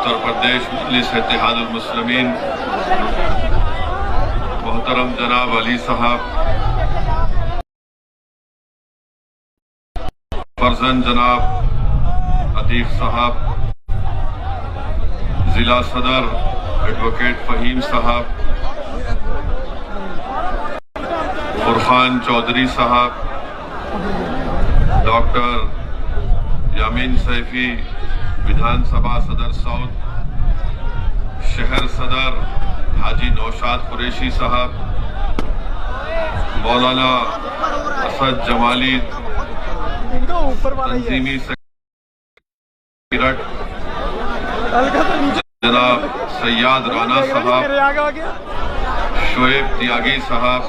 उत्तर प्रदेश मजलिस इत्तेहादुल मुस्लिमीन मोहतरम जनाब अली साहब, फर्जन जनाब अतीक साहब, जिला सदर एडवोकेट फहीम साहब, फुरखान चौधरी साहब, डॉक्टर यामीन सैफी विधानसभा सदर साउथ, शहर सदर हाजी नौशाद कुरैशी साहब, मौलाना असद जमाली तंजीमी सेक्रेटरी, जनाब सैयद राना साहब, शोएब त्यागी साहब,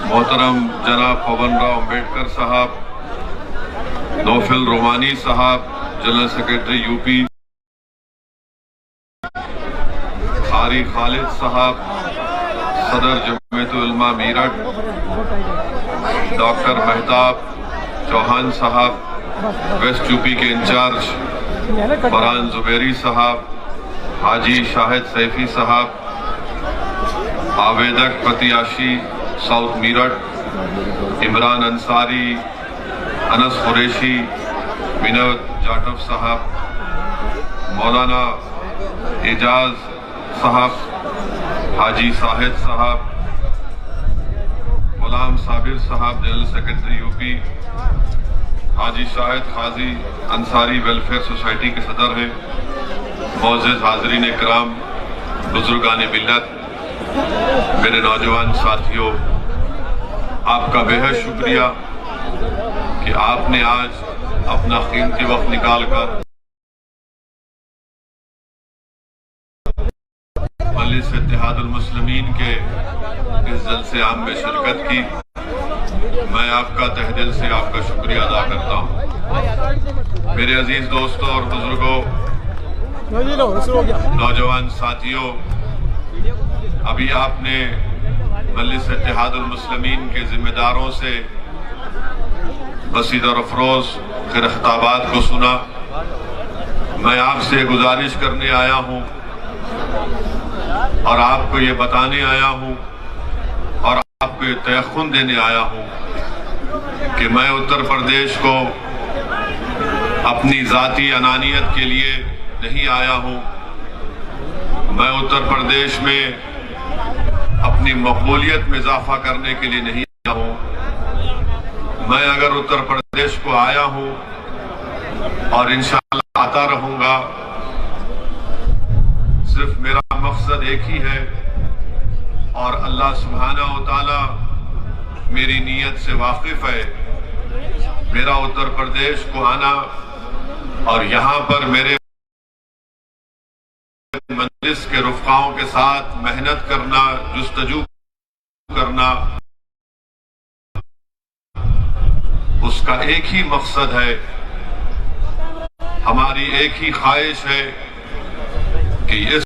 मोहतरम जनाब पवन राव अम्बेडकर साहब, नौफिल रोमानी साहब जनरल सेक्रेटरी यूपी, खारी खालिद साहब सदर जमीयतुल उलमा मीरठ, डॉक्टर मेहताब चौहान साहब वेस्ट यूपी के इंचार्ज, फरहान जुबैरी साहब, हाजी शाहिद सैफी साहब, आवेदक प्रत्याशी साउथ मीरठ, इमरान अंसारी, अनस कुरैशी, विनोद जाटव साहब, मौलाना एजाज साहब, हाजी साहिद साहब, गुलाम साबिर साहब जनरल सेक्रेटरी यूपी, हाजी शाहिद खाजी अंसारी वेलफेयर सोसाइटी के सदर हैं, मोअज़्ज़िज़ हाज़रीन इकराम, बुजुर्गान मिल्लत, मेरे नौजवान साथियों, आपका बेहद शुक्रिया कि आपने आज अपना कीमती वक्त निकालकर मजलिस इत्तेहादुल मुस्लिमीन के इस जलसे आम में शिरकत की। मैं आपका तहे दिल से आपका शुक्रिया अदा करता हूँ। मेरे अजीज दोस्तों और बुजुर्गों, नौजवान साथियों, अभी आपने मजलिस इत्तेहादुल मुस्लिमीन के जिम्मेदारों से बसीदर अफरोज के खिताबात को सुना। मैं आपसे गुजारिश करने आया हूँ और आपको ये बताने आया हूँ और आपको ये तयख्खुन देने आया हूँ कि मैं उत्तर प्रदेश को अपनी जाती अनानियत के लिए नहीं आया हूँ। मैं उत्तर प्रदेश में अपनी मकबूलियत में इजाफा करने के लिए नहीं आया हूँ। मैं अगर उत्तर प्रदेश को आया हूँ और इंशाअल्लाह आता रहूंगा, सिर्फ मेरा मकसद एक ही है और अल्लाह सुब्हानहू व तआला मेरी नीयत से वाकिफ है। मेरा उत्तर प्रदेश को आना और यहाँ पर मेरे मजलिस के रुफ़क़ाओं के साथ मेहनत करना, जुस्तजू करना, उसका एक ही मकसद है, हमारी एक ही ख्वाहिश है कि इस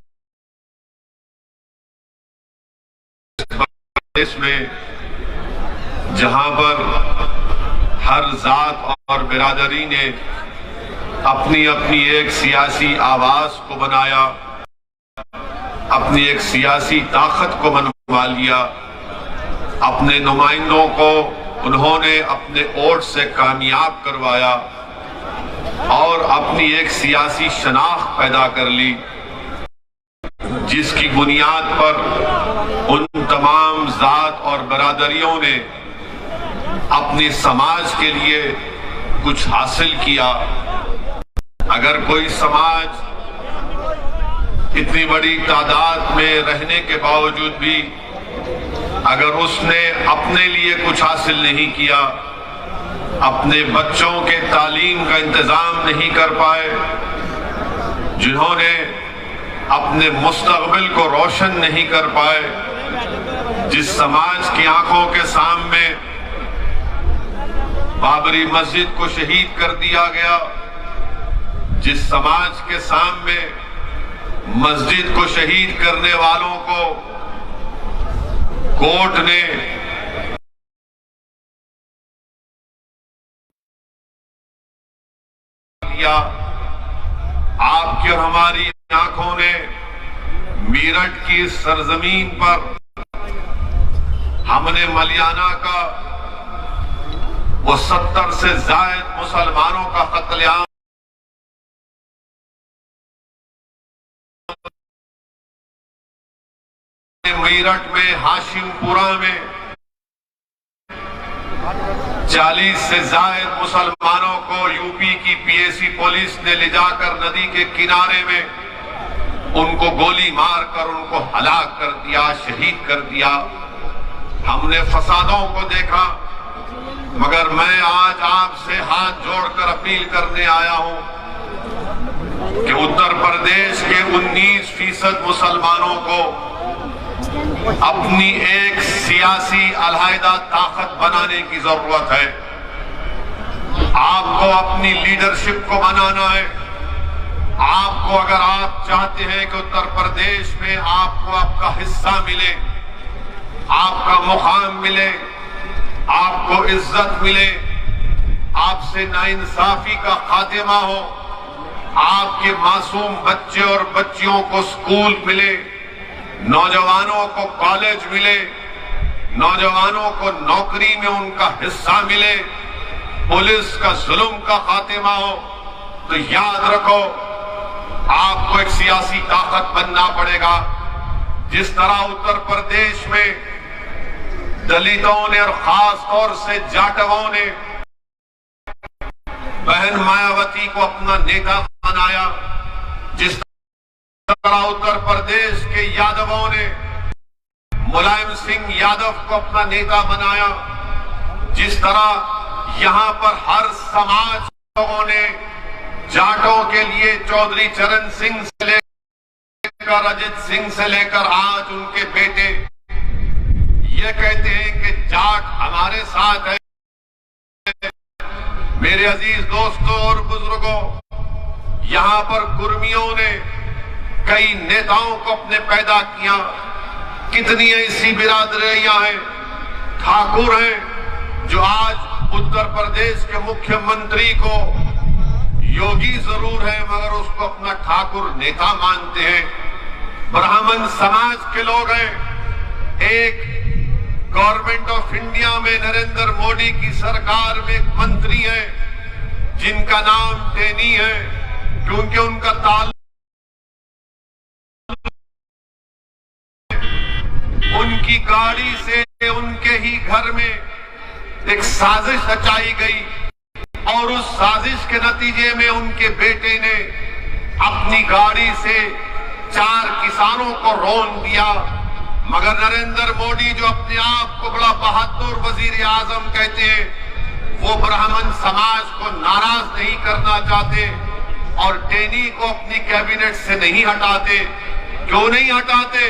देश में जहां पर हर जात और बिरादरी ने अपनी अपनी एक सियासी आवाज को बनाया, अपनी एक सियासी ताकत को मनवा लिया, अपने नुमाइंदों को उन्होंने अपने वोट से कामयाब करवाया और अपनी एक सियासी शनाख्त पैदा कर ली, जिसकी बुनियाद पर उन तमाम जात और बरादरियों ने अपने समाज के लिए कुछ हासिल किया। अगर कोई समाज इतनी बड़ी तादाद में रहने के बावजूद भी अगर उसने अपने लिए कुछ हासिल नहीं किया, अपने बच्चों के तालीम का इंतजाम नहीं कर पाए, जिन्होंने अपने मुस्तकबिल को रोशन नहीं कर पाए, जिस समाज की आंखों के सामने बाबरी मस्जिद को शहीद कर दिया गया, जिस समाज के सामने मस्जिद को शहीद करने वालों को कोर्ट ने दिया, आप आपकी और हमारी आंखों ने मेरठ की सरजमीन पर हमने मलियाना का वो 70 से ज्यादा मुसलमानों का कत्लेआम मेरठ में हाशिमपुरा में 40 से ज्यादा मुसलमानों को यूपी की पीएसी पुलिस ने ले जाकर नदी के किनारे में उनको गोली मारकर उनको हलाक कर दिया, शहीद कर दिया। हमने फसादों को देखा, मगर मैं आज आपसे हाथ जोड़कर अपील करने आया हूं कि उत्तर प्रदेश के 19% मुसलमानों को अपनी एक सियासी अलहायदा ताकत बनाने की जरूरत है। आपको अपनी लीडरशिप को बनाना है। आपको, अगर आप चाहते हैं कि उत्तर प्रदेश में आपको आपका हिस्सा मिले, आपका मुकाम मिले, आपको इज्जत मिले, आपसे नाइंसाफी का खात्मा हो, आपके मासूम बच्चे और बच्चियों को स्कूल मिले, नौजवानों को कॉलेज मिले, नौजवानों को नौकरी में उनका हिस्सा मिले, पुलिस का जुल्म का खात्मा हो, तो याद रखो आपको एक सियासी ताकत बनना पड़ेगा। जिस तरह उत्तर प्रदेश में दलितों ने और खास तौर से जाटवों ने बहन मायावती को अपना नेता बनाया, जिस तरह उत्तर प्रदेश के यादवों ने मुलायम सिंह यादव को अपना नेता बनाया, जिस तरह यहां पर हर समाज लोगों ने जाटों के लिए चौधरी चरण सिंह से लेकर अजित सिंह से लेकर आज उनके बेटे ये कहते हैं कि जाट हमारे साथ है। मेरे अजीज दोस्तों और बुजुर्गों, यहां पर कुर्मियों ने कई नेताओं को अपने पैदा किया। कितनी ऐसी बिरादरियां हैं, ठाकुर हैं, जो आज उत्तर प्रदेश के मुख्यमंत्री को योगी जरूर है मगर उसको अपना ठाकुर नेता मानते हैं। ब्राह्मण समाज के लोग हैं। एक गवर्नमेंट ऑफ इंडिया में नरेंद्र मोदी की सरकार में एक मंत्री है जिनका नाम टेनी है, क्योंकि उनका ताल्लुक उनकी गाड़ी से उनके ही घर में एक साजिश रचाई गई और उस साजिश के नतीजे में उनके बेटे ने अपनी गाड़ी से 4 किसानों को रौंद दिया। मगर नरेंद्र मोदी, जो अपने आप को बड़ा बहादुर वजीर आजम कहते हैं, वो ब्राह्मण समाज को नाराज नहीं करना चाहते और टेनी को अपनी कैबिनेट से नहीं हटाते। क्यों नहीं हटाते?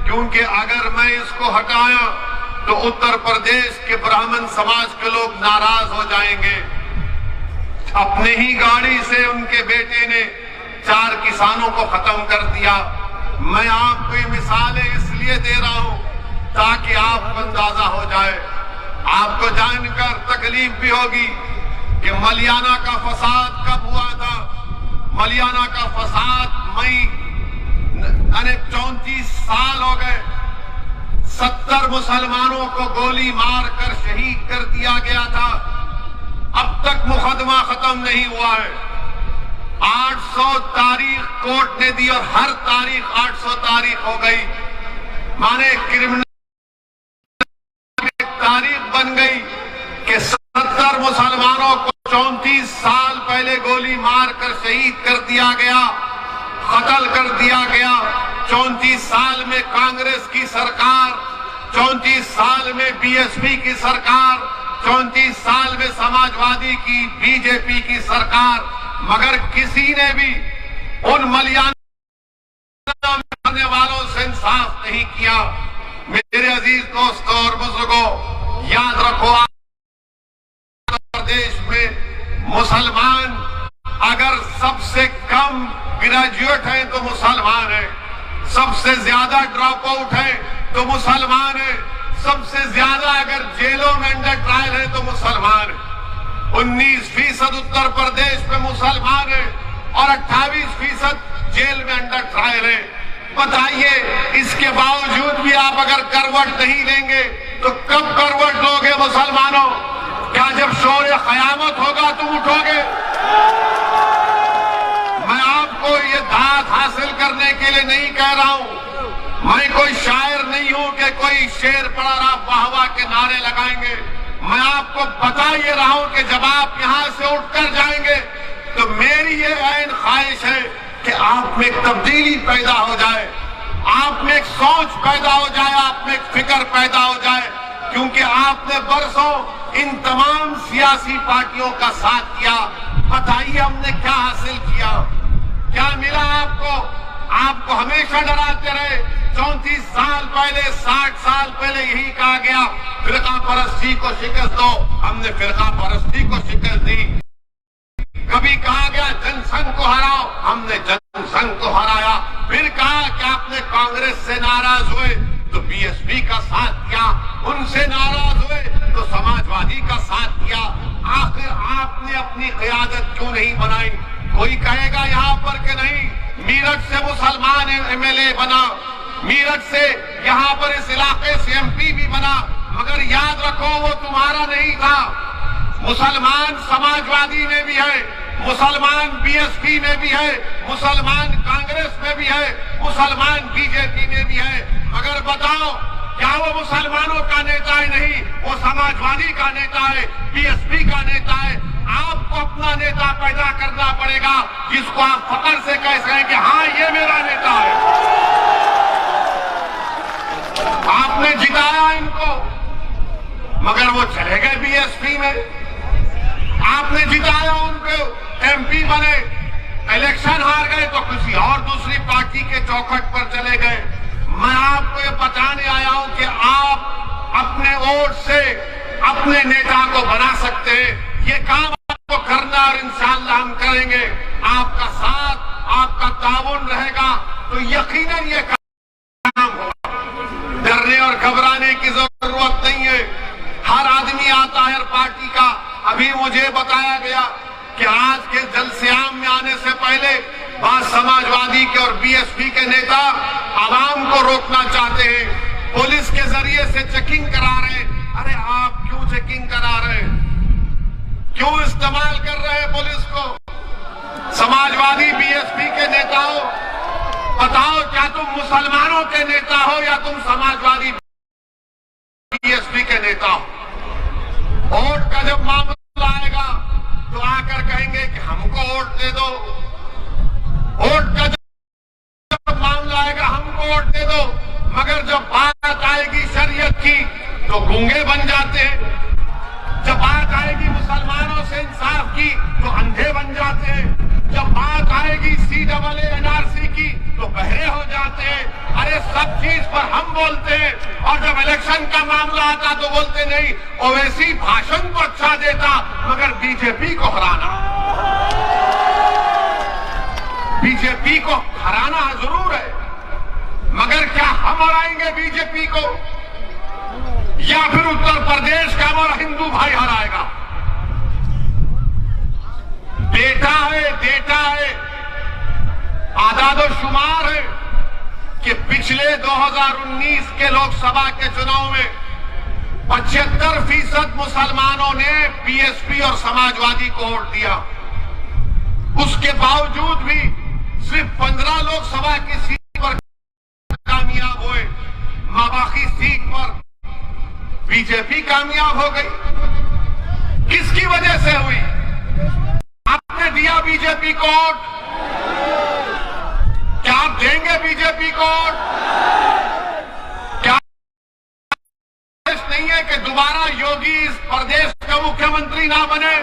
क्योंकि अगर मैं इसको हटाया तो उत्तर प्रदेश के ब्राह्मण समाज के लोग नाराज हो जाएंगे। अपने ही गाड़ी से उनके बेटे ने 4 किसानों को खत्म कर दिया। मैं आपको ये मिसालें इसलिए दे रहा हूं ताकि आपको अंदाजा हो जाए। आपको जानकर तकलीफ भी होगी कि मलियाना का फसाद कब हुआ था। मलियाना का फसाद मई 34 साल हो गए। 70 मुसलमानों को गोली मारकर शहीद कर दिया गया था। अब तक मुकदमा खत्म नहीं हुआ है। 800 तारीख कोर्ट ने दी और हर तारीख 800 तारीख हो गई। माने क्रिमिनल तारीख बन गई कि 70 मुसलमानों को 34 साल पहले गोली मारकर शहीद कर दिया गया, कत्ल कर दिया गया। 34 साल में कांग्रेस की सरकार, 34 साल में बीएसपी की सरकार, 34 साल में समाजवादी की, बीजेपी की सरकार, मगर किसी ने भी उन मलियाना मरने वालों से इंसाफ नहीं किया। मेरे अजीज दोस्तों और बुजुर्गों, याद रखो, उत्तर प्रदेश में मुसलमान अगर सबसे कम ग्रेजुएट हैं तो मुसलमान है, सबसे ज्यादा ड्रॉप आउट है तो मुसलमान है, सबसे ज्यादा अगर जेलों में अंडर ट्रायल है तो मुसलमान है। 19% उत्तर प्रदेश में मुसलमान है। और 28% जेल में अंडर ट्रायल है। बताइए, इसके बावजूद भी आप अगर करवट नहीं लेंगे तो कब करवट लोगे मुसलमानों? क्या जब शोर क़यामत होगा तुम उठोगे? मैं आपको ये दाद हासिल करने के लिए नहीं कह रहा हूं, मैं कोई शायर नहीं हूं कि कोई शेर पढ़ा रहा वाह वाह के नारे लगाएंगे। मैं आपको बता ये रहा हूं कि जब आप यहां से उठकर जाएंगे तो मेरी ये ऐन ख्वाहिश है कि आप में एक तब्दीली पैदा हो जाए, आप में एक सोच पैदा हो जाए, आप में एक फिक्र पैदा हो जाए, क्योंकि आपने बरसों इन तमाम सियासी पार्टियों का साथ किया। बताइए हमने क्या हासिल किया, क्या मिला आपको? आपको हमेशा डराते रहे। 34 साल पहले, 60 साल पहले यही कहा गया फिरका परस्ती को शिकस्त दो, हमने फिरका परस्ती को शिकस्त दी। कभी कहा गया जनसंघ को हराओ, हमने जनसंघ को हराया। फिर कहा कि आपने कांग्रेस से नाराज हुए तो बीएसपी का साथ किया, उनसे नाराज हुए तो समाजवादी का साथ किया। आखिर आपने अपनी क़यादत क्यों नहीं बनाई? कोई कहेगा यहां पर कि नहीं, मीरठ से मुसलमान एमएलए बना, मीरठ से यहां पर इस इलाके से एमपी भी बना, मगर याद रखो वो तुम्हारा नहीं था। मुसलमान समाजवादी में भी है, मुसलमान बीएसपी में भी है, मुसलमान कांग्रेस में भी है, मुसलमान बीजेपी में भी है। मगर बताओ, क्या वो मुसलमानों का नेता है? नहीं, वो समाजवादी का नेता है, बीएसपी का नेता है। आपको अपना नेता पैदा करना पड़ेगा जिसको आप फख्र से कह सकें कि हाँ ये मेरा नेता है। आपने जिताया इनको, मगर वो चले गए बीएसपी में। आपने जिताया उनको, एमपी बने, इलेक्शन हार गए तो किसी और दूसरी पार्टी के चौखट पर चले गए। मैं आपको ये बताने आया हूं कि आप अपने वोट से अपने नेता को बना सकते हैं। ये काम आपको करना और इंशाअल्लाह हम करेंगे। आपका साथ, आपका ताउन रहेगा तो यकीनन ये काम होगा। डरने और घबराने की जरूरत नहीं है। हर आदमी आता है हर पार्टी का। अभी मुझे बताया गया कि आज के जलसेआम में आने से पहले बाद समाजवादी के और बीएसपी के नेता आवाम को रोकना चाहते हैं, पुलिस के जरिए से चेकिंग करा रहे हैं। अरे आप क्यों चेकिंग करा रहे हैं? क्यों इस्तेमाल कर रहे हैं पुलिस को? समाजवादी बीएसपी के नेता हो, बताओ क्या तुम मुसलमानों के नेता हो या तुम समाजवादी बीएसपी के नेता हो? वोट का जब मामला आएगा तो आकर कहेंगे कि हमको वोट दे दो। वोट का जब मामला आएगा हमको वोट दे दो, मगर जब बात आएगी शरीयत की तो गूंगे बन जाते हैं। जब बात आएगी मुसलमानों से इंसाफ की तो अंधे बन जाते हैं। जब बात आएगी CAA NRC की तो बहरे हो जाते हैं। अरे सब चीज पर हम बोलते हैं और जब इलेक्शन का मामला आता तो बोलते नहीं। ओवैसी भाषण तो अच्छा देता मगर बीजेपी को हराना, बीजेपी को हराना जरूर है, मगर क्या हम हराएंगे बीजेपी को या फिर उत्तर प्रदेश का हमारा हिंदू भाई हराएगा? डेटा है, आदाद-ओ-शुमार है कि पिछले 2019 के लोकसभा के चुनाव में 75% मुसलमानों ने बीएसपी और समाजवादी को वोट दिया। उसके बावजूद भी सिर्फ 15 लोकसभा की सीट पर कामयाब हुए, बाकी सीट पर बीजेपी कामयाब हो गई। किसकी वजह से हुई? आपने दिया बीजेपी को वोट? क्या आप देंगे बीजेपी को वोट? क्या नहीं है कि दोबारा योगी इस प्रदेश का मुख्यमंत्री ना बने?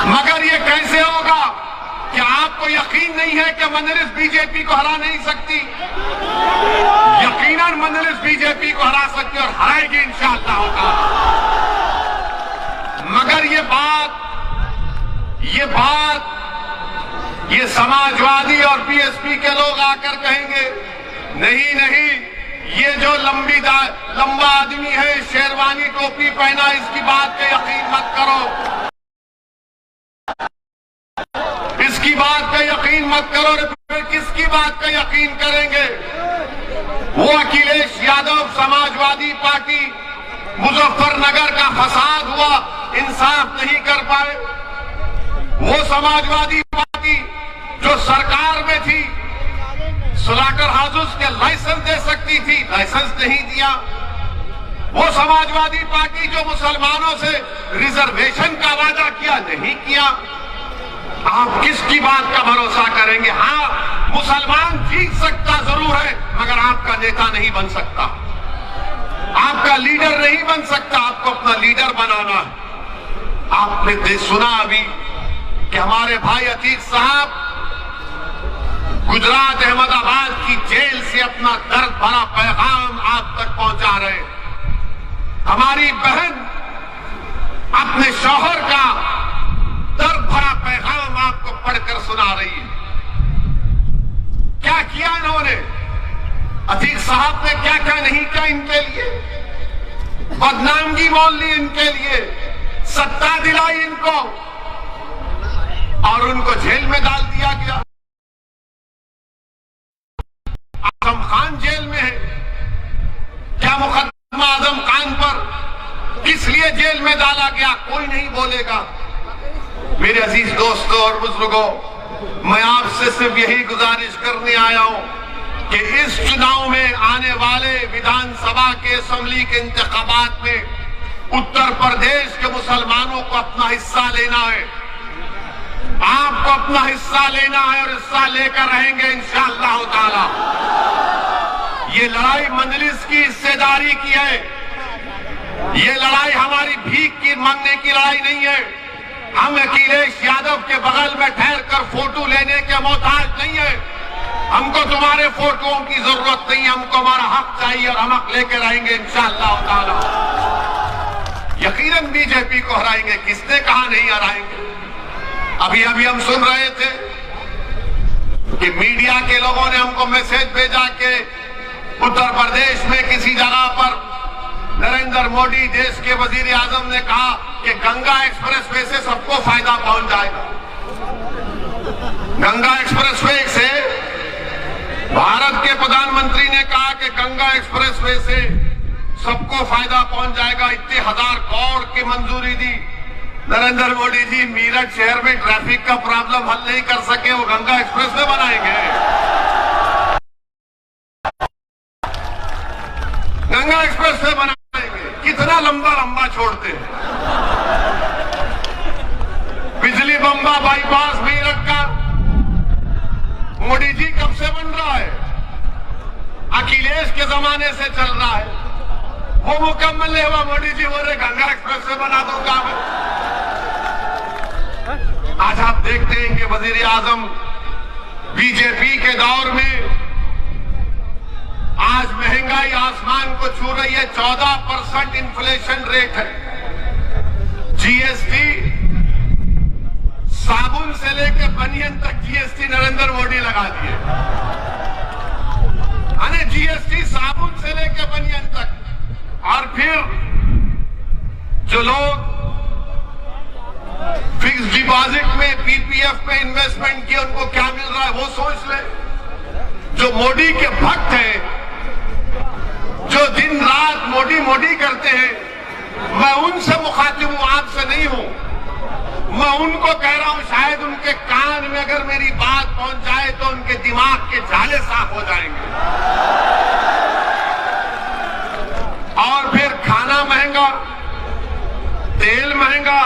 मगर ये कैसे होगा? क्या आपको यकीन नहीं है कि मजलिस बीजेपी को हरा नहीं सकती? यकीनन मजलिस बीजेपी को हरा सकती और हराएगी इंशाअल्लाह ताला। मगर ये समाजवादी और बीएसपी के लोग आकर कहेंगे नहीं, ये जो लंबा आदमी है, शेरवानी टोपी पहना, इसकी बात पे यकीन मत करो। मत करो, फिर किसकी बात का यकीन करेंगे? वो अखिलेश यादव समाजवादी पार्टी मुजफ्फरनगर का फसाद हुआ, इंसाफ नहीं कर पाए। वो समाजवादी पार्टी जो सरकार में थी, स्लॉटर हाउसेस के लाइसेंस दे सकती थी, लाइसेंस नहीं दिया। वो समाजवादी पार्टी जो मुसलमानों से रिजर्वेशन का वादा किया, नहीं किया। आप किसकी बात का भरोसा करेंगे? हाँ, मुसलमान जीत सकता जरूर है, मगर आपका नेता नहीं बन सकता, आपका लीडर नहीं बन सकता। आपको अपना लीडर बनाना है। आपने सुना अभी कि हमारे भाई अतीक साहब गुजरात अहमदाबाद की जेल से अपना दर्द भरा पैगाम आप तक पहुंचा रहे। हमारी बहन अपने शौहर का दर्द भरा पैगाम आपको पढ़कर सुना रही है। क्या किया इन्होंने? अतीक साहब ने क्या क्या नहीं किया इनके लिए? बदनामगी मोल ली इनके लिए, सत्ता दिलाई इनको और उनको जेल में डाल दिया गया। आजम खान जेल में है। क्या मुकदमा आजम खान पर किस लिए जेल में डाला गया? कोई नहीं बोलेगा। मेरे अजीज दोस्तों और बुजुर्गों, मैं आपसे सिर्फ यही गुजारिश करने आया हूं कि इस चुनाव में आने वाले विधानसभा के असेंबली के इंतखाबात में उत्तर प्रदेश के मुसलमानों को अपना हिस्सा लेना है। आपको अपना हिस्सा लेना है और हिस्सा लेकर रहेंगे इंशाअल्लाह ताला। ये लड़ाई मंजलिस की हिस्सेदारी की है। ये लड़ाई हमारी भीख की मांगने की लड़ाई नहीं है। हम अखिलेश यादव के बगल में ठहर कर फोटो लेने के मोहताज नहीं है। हमको तुम्हारे फोटोओं की जरूरत नहीं है। हमको हमारा हक चाहिए और हम हक लेकर रहेंगे इंशाअल्लाह ताला। यकीनन बीजेपी को हराएंगे। किसने कहा नहीं हराएंगे? अभी अभी हम सुन रहे थे कि मीडिया के लोगों ने हमको मैसेज भेजा कि उत्तर प्रदेश में किसी जगह पर नरेंद्र मोदी देश के वजीर आजम ने कहा कि गंगा एक्सप्रेसवे से सबको फायदा पहुंच जाएगा। गंगा एक्सप्रेसवे से भारत के प्रधानमंत्री ने कहा कि गंगा एक्सप्रेसवे से सबको फायदा पहुंच जाएगा। इतने 1000 करोड़ की मंजूरी दी। नरेंद्र मोदी जी मीरठ शहर में ट्रैफिक का प्रॉब्लम हल नहीं कर सके, वो गंगा एक्सप्रेसवे बनाएंगे। गंगा एक्सप्रेसवे बनाएंगे। कितना लंबा लंबा छोड़ते हैं। बिजली बम्बा बाईपास मीरठ का मोदी जी कब से बन रहा है? अखिलेश के जमाने से चल रहा है। वो मुकम्मल नहीं हुआ। मोदी जी बोल रहे गंगा एक्सप्रेसवे बना दूंगा मैं। आज आप देखते हैं कि वजीर आजम बीजेपी के दौर में आज महंगाई आसमान को छू रही है। 14% इन्फ्लेशन रेट है। जीएसटी साबुन से लेकर बनियन तक जीएसटी नरेंद्र मोदी लगा दिए। अरे जीएसटी साबुन से लेकर बनियन तक। और फिर जो लोग फिक्स डिपॉजिट में पीपीएफ में इन्वेस्टमेंट किए उनको क्या मिल रहा है वो सोच ले। जो मोदी के भक्त हैं, जो दिन रात मोदी मोदी करते हैं, मैं उनसे मुखातिब हूं, आपसे नहीं हूं। मैं उनको कह रहा हूं, शायद उनके कान में अगर मेरी बात पहुंच जाए तो उनके दिमाग के झाले साफ हो जाएंगे। और फिर खाना महंगा, तेल महंगा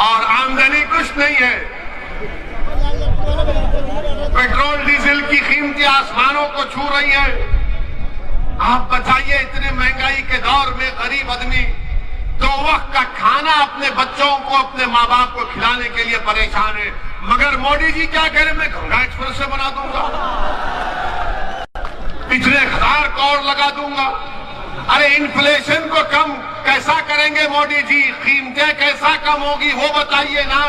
और आमदनी कुछ नहीं है। पेट्रोल डीजल की कीमतें आसमानों को छू रही है। आप बताइए, इतने महंगाई के दौर में गरीब आदमी 2 वक्त का खाना अपने बच्चों को, अपने माँ बाप को खिलाने के लिए परेशान है। मगर मोदी जी क्या कह रहे? मैं गंगा एक्सप्रेस से बना दूंगा, पिछले 1000 करोड़ लगा दूंगा। अरे इन्फ्लेशन को कम कैसा करेंगे मोदी जी? कीमतें कैसा कम होगी वो बताइए ना।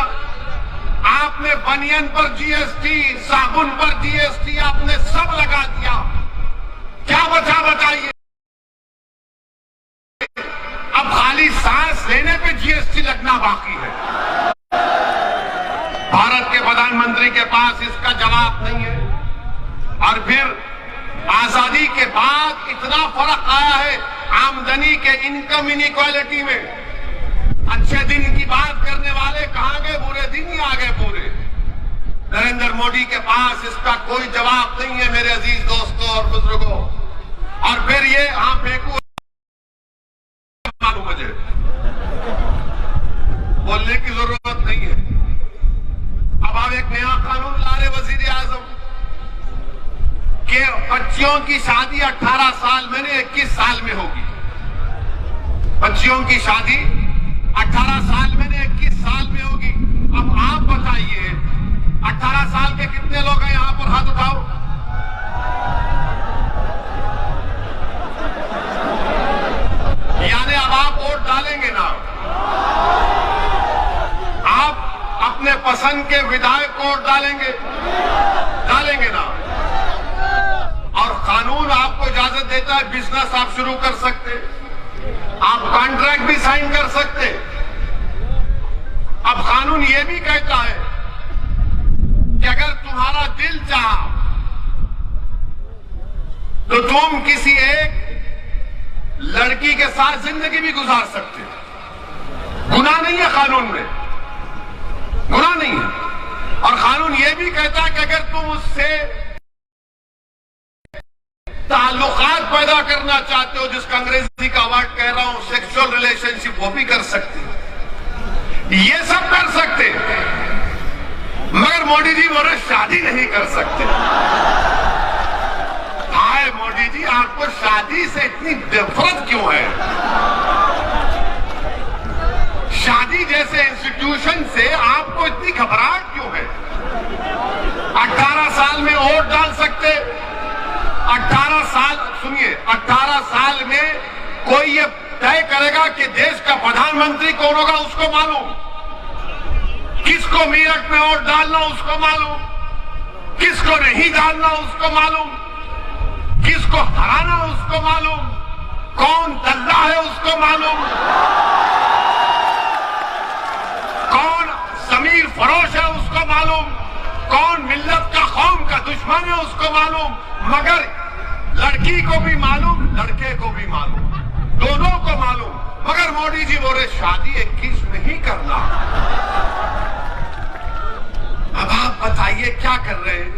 आपने बनियन पर जीएसटी, साबुन पर जीएसटी आपने सब लगा दिया। क्या बचा बताइए? अब खाली सांस लेने पे जीएसटी लगना बाकी है। भारत के प्रधान प्रधानमंत्री के पास इसका जवाब नहीं है। और फिर आजादी के बाद इतना फर्क आया है आमदनी के इनकम इनइक्वालिटी में। अच्छे दिन की बात करने वाले कहां गए, बुरे दिन ही आ गए पूरे। नरेंद्र मोदी के पास इसका कोई जवाब नहीं है मेरे अजीज दोस्तों और बुजुर्गों। और फिर ये फेंकू मालूम, मुझे बोलने की जरूरत नहीं है। अब आप एक नया कानून ला रहे वजीर आजम के बच्चियों की शादी 18 साल में 21 साल में होगी। बच्चियों की शादी 18 साल में 21 साल में होगी। अब आप बताइए 18 साल के कितने लोग हैं यहां पर, हाथ उठाओ। यानी अब आप वोट डालेंगे ना, आप अपने पसंद के विधायक को वोट डालेंगे ना। और कानून आपको इजाजत देता है बिजनेस आप शुरू कर सकते, आप कॉन्ट्रैक्ट भी साइन कर सकते। अब कानून यह भी कहता है कि अगर तुम्हारा दिल चाहा तो तुम किसी एक लड़की के साथ जिंदगी भी गुजार सकते हो। गुनाह नहीं है कानून में, गुनाह नहीं है। और कानून यह भी कहता है कि अगर तुम उससे ताल्लुकात पैदा करना चाहते हो, जिसका अंग्रेजी का वर्ड कह रहा हूं सेक्सुअल रिलेशनशिप, वो भी कर सकते, ये सब कर सकते। मगर मोदी जी बोले शादी नहीं कर सकते। हाय मोदी जी, आपको शादी से इतनी नफरत क्यों है? शादी जैसे इंस्टीट्यूशन से आपको इतनी घबराहट क्यों है? 18 साल में वोट डाल सकते, 18 साल, सुनिए, 18 साल में कोई ये तय करेगा कि देश का प्रधानमंत्री कौन होगा उसको मालूम, किसको मेरठ में वोट डालना उसको मालूम, किसको नहीं डालना उसको मालूम, किसको हराना उसको मालूम, कौन दल्ला है उसको मालूम, कौन जमीर फरोश है उसको मालूम, कौन मिल्लत का कौम का दुश्मन है उसको मालूम। मगर लड़की को भी मालूम, लड़के को भी मालूम, दोनों को मालूम। मगर मोदी जी बोले शादी 21 नहीं करना। अब आप बताइए क्या कर रहे हैं?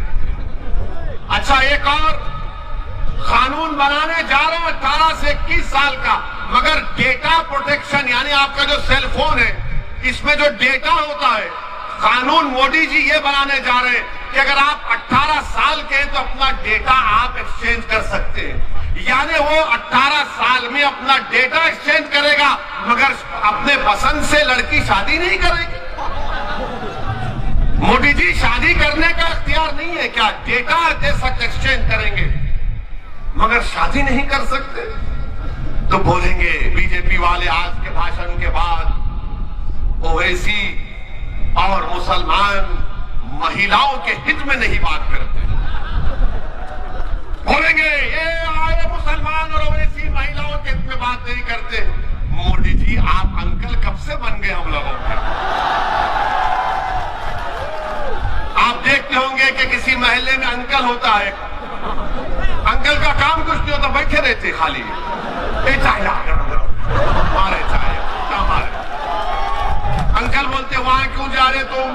अच्छा, एक और कानून बनाने जा रहे हैं 18 से 21 साल का, मगर डेटा प्रोटेक्शन यानी आपका जो सेल फोन है इसमें जो डेटा होता है, कानून मोदी जी ये बनाने जा रहे हैं कि अगर आप 18 साल के हैं तो अपना डेटा आप एक्सचेंज कर सकते हैं। यानी वो 18 साल में अपना डेटा एक्सचेंज करेगा, मगर अपने पसंद से लड़की शादी नहीं करेगी। मोदी जी शादी करने का इख्तियार नहीं है क्या? डेटा दे सकते, एक्सचेंज करेंगे, मगर शादी नहीं कर सकते। तो बोलेंगे बीजेपी वाले आज के भाषण के बाद ओवैसी और मुसलमान महिलाओं के हित में नहीं बात करते। बोलेंगे ये आए मुसलमान और ओवैसी महिलाओं के हित में बात नहीं करते। मोदी जी आप अंकल कब से बन गए हम लोगों के? आप देखते होंगे कि किसी महल्ले में अंकल होता है, अंकल का काम कुछ नहीं होता, बैठे रहते खाली, चाय मारे चाय क्या मारे। अंकल बोलते वहां क्यों जा रहे तुम?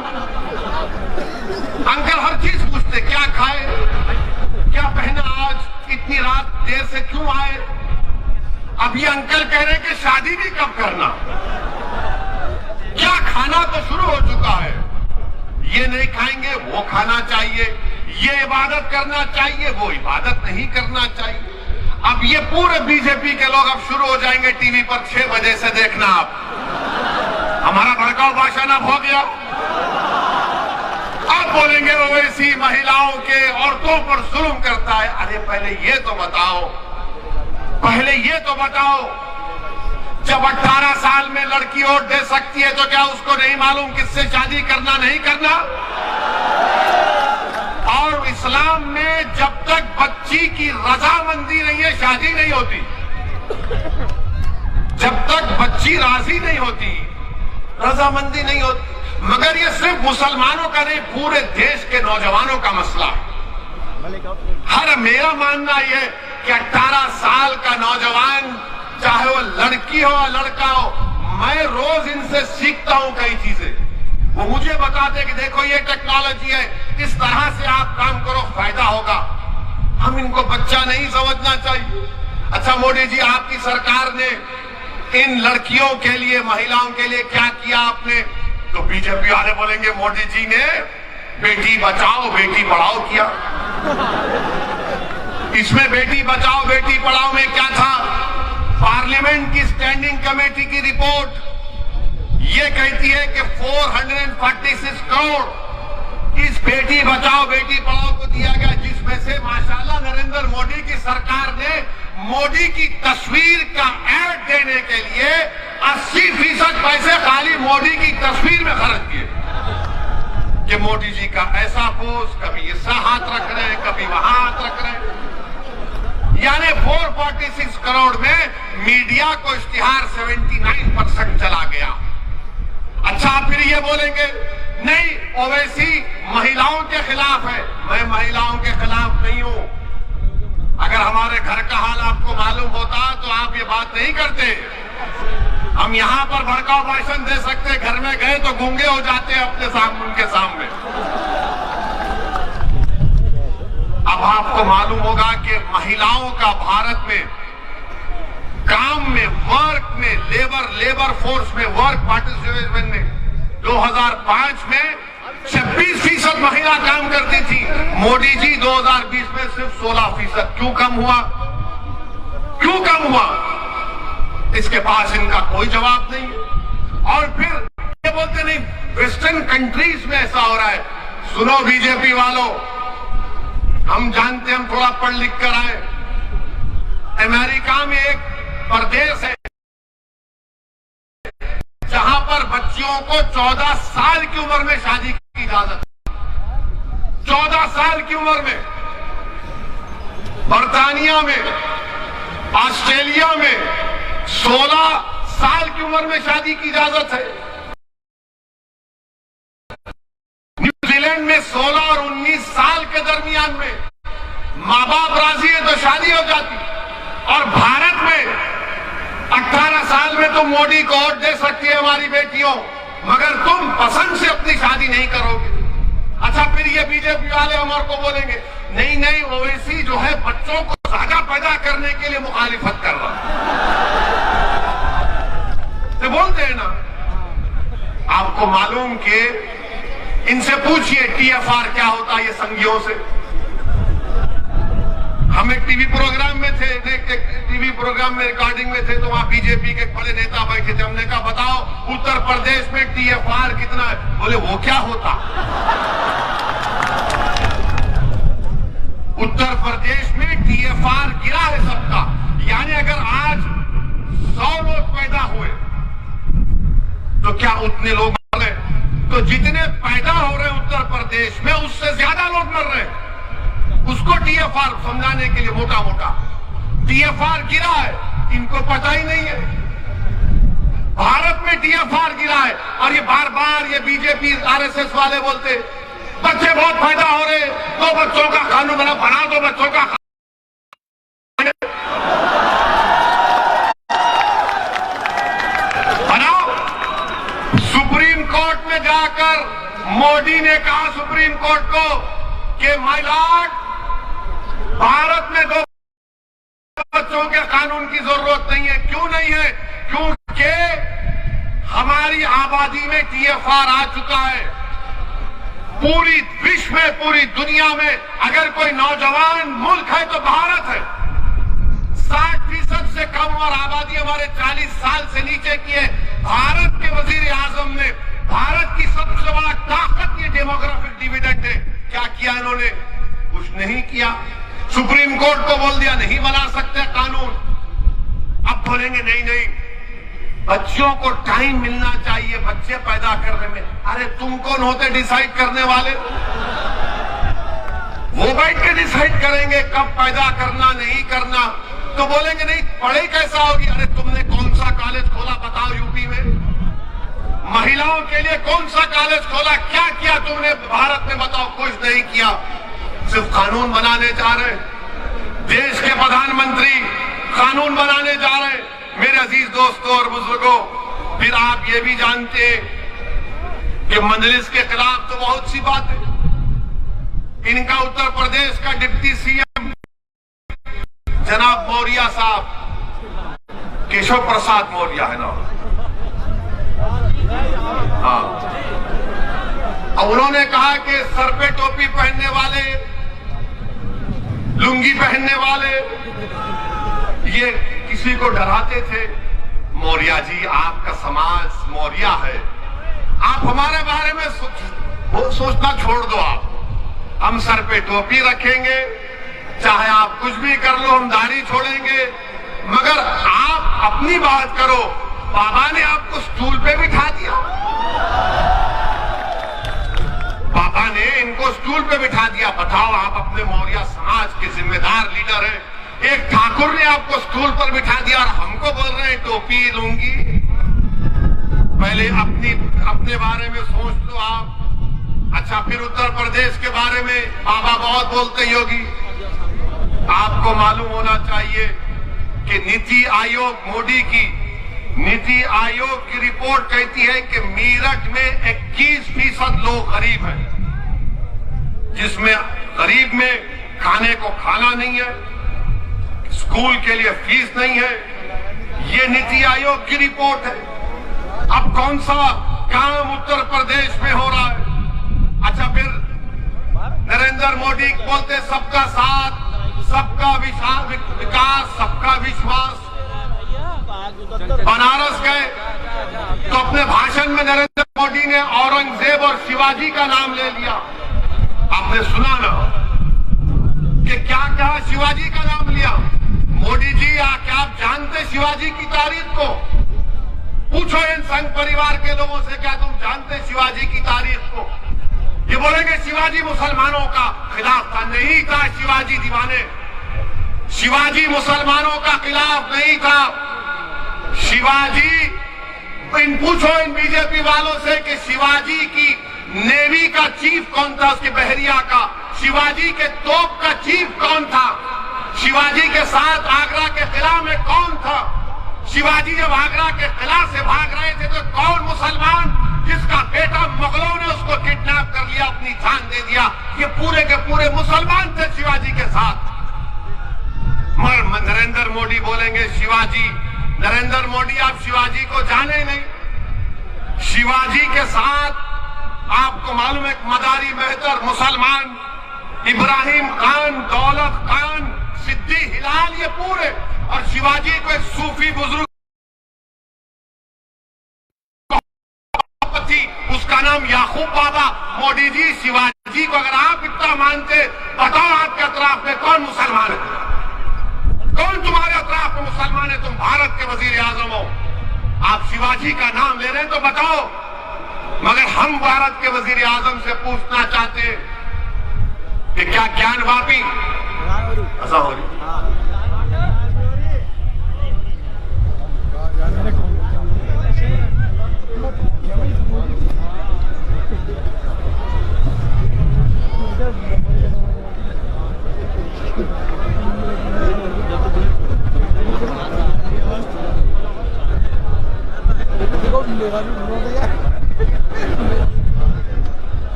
अंकल हर चीज पूछते, क्या खाए, क्या पहना आज, इतनी रात देर से क्यों आए। अब ये अंकल कह रहे कि शादी भी कब करना, क्या खाना तो शुरू हो चुका है, ये नहीं खाएंगे वो खाना चाहिए, ये इबादत करना चाहिए वो इबादत नहीं करना चाहिए। अब ये पूरे बीजेपी के लोग अब शुरू हो जाएंगे टीवी पर 6 बजे से देखना आप, हमारा भड़काऊ भाषण अब हो गया। अब बोलेंगे ओवैसी महिलाओं के औरतों पर जुल्म करता है। अरे पहले ये तो बताओ, जब 18 साल में लड़की वोट दे सकती है तो क्या उसको नहीं मालूम किससे शादी करना नहीं करना? और इस्लाम में जब तक बच्ची की रजामंदी नहीं है शादी नहीं होती, जब तक बच्ची राजी नहीं होती, रजामंदी नहीं होती। मगर ये सिर्फ मुसलमानों का नहीं, पूरे देश के नौजवानों का मसला है। मेरा मानना यह कि 18 साल का नौजवान, चाहे वो लड़की हो या लड़का हो, मैं रोज इनसे सीखता हूं कई चीजें। वो मुझे बताते कि देखो ये टेक्नोलॉजी है, इस तरह से आप काम करो, फायदा होगा। हम इनको बच्चा नहीं समझना चाहिए। अच्छा मोदी जी, आपकी सरकार ने इन लड़कियों के लिए, महिलाओं के लिए क्या किया आपने? तो बीजेपी वाले बोलेंगे मोदी जी ने बेटी बचाओ बेटी पढ़ाओ किया। इसमें बेटी बचाओ बेटी पढ़ाओ में क्या था? पार्लियामेंट की स्टैंडिंग कमेटी की रिपोर्ट ये कहती है कि 446 करोड़ इस बेटी बचाओ बेटी पढ़ाओ को दिया गया, जिसमें से माशाल्लाह नरेंद्र मोदी की सरकार ने मोदी की तस्वीर का ऐड देने के लिए 80% पैसे खाली मोदी की तस्वीर में खर्च किए। कि मोदी जी का ऐसा पोस्ट, कभी ऐसा हाथ रख रहे हैं, कभी वहां हाथ रख रहे हैं। यानी 446 करोड़ में मीडिया को इश्तिहार 79% चला गया। अच्छा फिर ये बोलेंगे नहीं ओवैसी महिलाओं के खिलाफ है। मैं महिलाओं के खिलाफ नहीं हूं। अगर हमारे घर का हाल आपको मालूम होता तो आप ये बात नहीं करते। हम यहां पर भड़काऊ भाषण दे सकते, घर में गए तो गूंगे हो जाते हैं अपने सामने, उनके सामने। अब आपको मालूम होगा कि महिलाओं का भारत में काम में, वर्क में, लेबर फोर्स में, वर्क पार्टिसिपेशन में 2005 में 26% महिला काम करती थी। मोदी जी 2020 में सिर्फ 16%। क्यों कम हुआ? क्यों कम हुआ? इसके पास इनका कोई जवाब नहीं है। और फिर ये बोलते नहीं वेस्टर्न कंट्रीज में ऐसा हो रहा है। सुनो बीजेपी वालों, हम जानते, हम थोड़ा पढ़ लिख कर आए। अमेरिका में एक प्रदेश है जहां पर बच्चियों को 14 साल की उम्र में शादी की इजाजत है। 14 साल की उम्र में। बर्तानिया में, ऑस्ट्रेलिया में 16 साल की उम्र में शादी की इजाजत है। न्यूजीलैंड में 16 और 19 साल के दरमियान में माँ बाप राजी है तो शादी हो जाती। और भारत में 18 साल में तुम मोदी को वोट दे सकती है हमारी बेटियों, मगर तुम पसंद से अपनी शादी नहीं करोगे। अच्छा फिर ये बीजेपी वाले हमारे को बोलेंगे नहीं नहीं ओवैसी जो है बच्चों को ज्यादा पैदा करने के लिए मुखालिफत कर रहा है। बोलते हैं ना। आपको मालूम कि इनसे पूछिए टीएफआर क्या होता है ये संघियों से। हम एक टीवी प्रोग्राम में थे, टीवी प्रोग्राम में रिकॉर्डिंग में थे तो वहां बीजेपी के बड़े नेता बैठे थे। हमने कहा बताओ उत्तर प्रदेश में टीएफआर कितना है? बोले वो क्या होता? उत्तर प्रदेश में टीएफआर गिरा है सबका। यानी अगर आज 100 लोग पैदा हुए तो क्या उतने लोग मर रहे? तो जितने पैदा हो रहे हैं उत्तर प्रदेश में उससे ज्यादा लोग मर रहे हैं। उसको टीएफआर समझाने के लिए मोटा मोटा टीएफआर गिरा है, इनको पता ही नहीं है। भारत में टीएफआर गिरा है और ये बार बार ये बीजेपी आरएसएस वाले बोलते बच्चे बहुत पैदा हो रहे, तो बच्चों का कानून बना दो बच्चों का। बनाओ। सुप्रीम कोर्ट में जाकर मोदी ने कहा सुप्रीम कोर्ट को कि माय लॉर्ड भारत में 2 बच्चों के कानून की जरूरत नहीं है। क्यों नहीं है? क्योंकि हमारी आबादी में टीएफआर आ चुका है। पूरी विश्व में, पूरी दुनिया में अगर कोई नौजवान मुल्क है तो भारत है। 60% से कम और आबादी हमारे 40 साल से नीचे की है। भारत के वजीर आजम ने, भारत की सबसे बड़ा ताकत ये डेमोग्राफिक डिविडेंड है। क्या किया इन्होंने? कुछ नहीं किया। सुप्रीम कोर्ट को बोल दिया नहीं बना सकते कानून। अब बोलेंगे नहीं नहीं बच्चों को टाइम मिलना चाहिए बच्चे पैदा करने में। अरे तुम कौन होते डिसाइड करने वाले? वो बैठ के डिसाइड करेंगे कब पैदा करना नहीं करना। तो बोलेंगे नहीं पढ़ाई कैसा होगी? अरे तुमने कौन सा कॉलेज खोला बताओ यूपी में? महिलाओं के लिए कौन सा कॉलेज खोला, क्या किया तुमने भारत में, बताओ? कुछ नहीं किया, सिर्फ कानून बनाने जा रहे। देश के प्रधानमंत्री कानून बनाने जा रहे। मेरे अजीज दोस्तों और बुजुर्गों, फिर आप ये भी जानते हैं कि मजलिस के खिलाफ तो बहुत सी बात है। इनका उत्तर प्रदेश का डिप्टी सीएम जनाब मौर्य साहब, केशव प्रसाद मौर्य है ना, हाँ, और उन्होंने कहा कि सर पे टोपी पहनने वाले, लुंगी पहनने वाले ये किसी को डराते थे। मौर्य जी, आपका समाज मौर्य है, आप हमारे बारे में सोचना छोड़ दो। हम सर पे टोपी रखेंगे, चाहे आप कुछ भी कर लो, हम दाढ़ी छोड़ेंगे, मगर आप अपनी बात करो। बाबा ने आपको स्टूल पे बिठा दिया, बाबा ने इनको स्टूल पे बिठा दिया। बताओ, आप अपने मौर्य समाज के जिम्मेदार लीडर हैं, एक ठाकुर ने आपको स्टूल पर बिठा दिया और हमको बोल रहे हैं टोपी लूंगी। पहले अपने बारे में सोच लो आप। अच्छा, फिर उत्तर प्रदेश के बारे में बाबा बहुत बोलते योगी। आपको मालूम होना चाहिए कि नीति आयोग, मोदी की नीति आयोग की रिपोर्ट कहती है कि मेरठ में 21% लोग गरीब हैं, जिसमें गरीब में खाने को खाना नहीं है, स्कूल के लिए फीस नहीं है। ये नीति आयोग की रिपोर्ट है। अब कौन सा काम उत्तर प्रदेश में हो रहा है? अच्छा, फिर नरेंद्र मोदी बोलते सबका साथ, सबका विकास, सबका विश्वास। बनारस गए तो अपने भाषण में नरेंद्र मोदी ने औरंगजेब और शिवाजी का नाम ले लिया। आपने सुना ना कि क्या कहा? शिवाजी का नाम लिया। मोदी जी, क्या आप जानते शिवाजी की तारीख को? पूछो इन संघ परिवार के लोगों से, क्या तुम जानते शिवाजी की तारीख को? ये बोलेंगे शिवाजी मुसलमानों का खिलाफ था। नहीं था शिवाजी दीवाने, शिवाजी मुसलमानों का खिलाफ नहीं था। शिवाजी, पूछो इन बीजेपी वालों से कि शिवाजी की नेवी का चीफ कौन था, उसके बहरिया का। शिवाजी के तोप का चीफ कौन था? शिवाजी के साथ आगरा के किला में कौन था? शिवाजी जब आगरा के किला से भाग रहे थे तो कौन मुसलमान जिसका बेटा मुगलों ने उसको किडनैप कर लिया, अपनी जान दे दिया, ये पूरे के पूरे मुसलमान थे शिवाजी के साथ। मगर नरेंद्र मोदी बोलेंगे शिवाजी, नरेंद्र मोदी आप शिवाजी को जाने नहीं। शिवाजी के साथ आपको मालूम है मदारी मेहतर मुसलमान, इब्राहिम खान, दौलत खान, सिद्दी हिलाल, ये पूरे, और शिवाजी को एक सूफी बुजुर्ग, उसका नाम याकूब बाबा। मोदी जी, शिवाजी को अगर आप इतना मानते, बताओ आपके अतराफ में कौन मुसलमान है? कौन तुम्हारे अतराफ में मुसलमान है? तुम भारत के वजीर आजम हो, आप शिवाजी का नाम ले रहे हैं तो बताओ। मगर हम भारत के वजीर आजम से पूछना चाहते हैं कि क्या ज्ञान वापी ऐसा हो रही?